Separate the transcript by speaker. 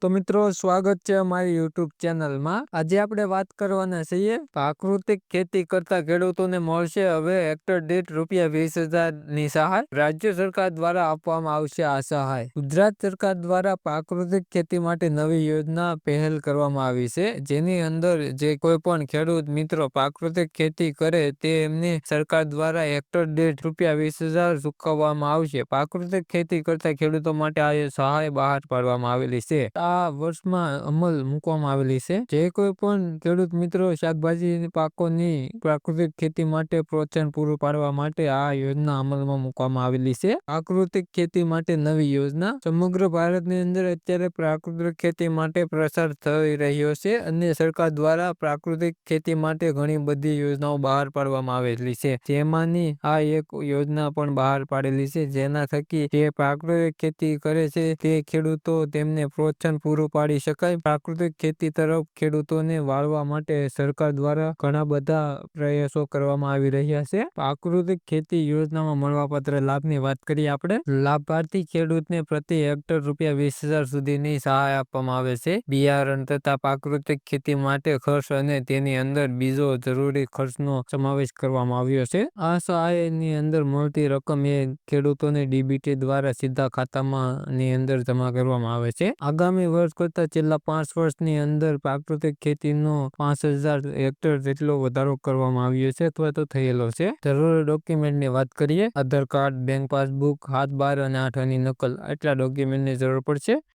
Speaker 1: તો મિત્રો સ્વાગત છે અમારી યુટ્યુબ ચેનલમાં। આજે આપણે વાત કરવાના છીએ પ્રાકૃતિક ખેતી કરતા ખેડૂતોને મળશે હવે હેક્ટર દીઠ ₹20,000ની સહાય। રાજ્ય સરકાર દ્વારા આપવામાં આવશે આ સહાય। ગુજરાત સરકાર દ્વારા પ્રાકૃતિક ખેતી માટે નવી યોજના પહેલ કરવામાં આવી છે, જેની અંદર જે કોઈ પણ ખેડૂત મિત્રો પ્રાકૃતિક ખેતી કરે તે એમને સરકાર દ્વારા હેક્ટર દીઠ ₹20,000 ચૂકવવામાં આવશે। પ્રાકૃતિક ખેતી કરતા ખેડૂતો માટે આ સહાય બહાર પાડવામાં આવેલી છે। આ વર્ષમાં અમલ મૂકવામાં આવેલી છે। જે કોઈ પણ ખેડૂત મિત્રો શાકભાજી પાકોની પ્રાકૃતિક ખેતી માટે પ્રોત્સાહન પૂરું પાડવા માટે આ યોજના અમલમાં મૂકવામાં આવેલી છે। પ્રાકૃતિક ખેતી માટે નવી યોજના સમગ્ર ભારતની અંદર અત્યારે પ્રાકૃતિક ખેતી માટે પ્રસાર થઈ રહ્યો છે અને સરકાર દ્વારા પ્રાકૃતિક ખેતી માટે ઘણી બધી યોજનાઓ બહાર પાડવામાં આવેલી છે। જેમાંની આ એક યોજના પણ બહાર પાડેલી છે, જેના થકી જે પ્રાકૃતિક ખેતી કરે છે તે ખેડૂતો તેમને પ્રોત્સાહન પૂરું પાડી શકાય। પ્રાકૃતિક ખેતી તરફ ખેડૂતોને વાળવા માટે સરકાર દ્વારા ઘણા બધા પ્રયાસો કરવામાં આવી રહ્યા છે। પ્રાકૃતિક ખેતી યોજનામાં મળવાપાત્ર લાભની વાત કરીએ આપણે, લાભાર્થી ખેડૂતને પ્રતિ હેક્ટર ₹20,000 સુધીની સહાય આપવામાં આવે છે। બિયારણ તથા પ્રાકૃતિક ખેતી માટે ખર્ચ અને તેની અંદર બીજો જરૂરી ખર્ચનો સમાવેશ કરવામાં આવ્યો છે। આ સહાયની અંદર મળતી રકમ એ ખેડૂતોને ડીબીટી દ્વારા સીધા ખાતામાં ની અંદર જમા કરવામાં આવે છે। આગામી વર્ષ કરતા છેલ્લા 5 વર્ષની અંદર પ્રાકૃતિક ખેતીનો 5,000 હેક્ટર જેટલો વધારો કરવામાં આવ્યો છે અથવા તો થયેલો છે। જરૂરી ડોક્યુમેન્ટની વાત કરીએ, આધાર કાર્ડ, બેંક પાસબુક, હાથ બાર અને 8 આની નકલ, આટલા ડોક્યુમેન્ટની જરૂર પડશે।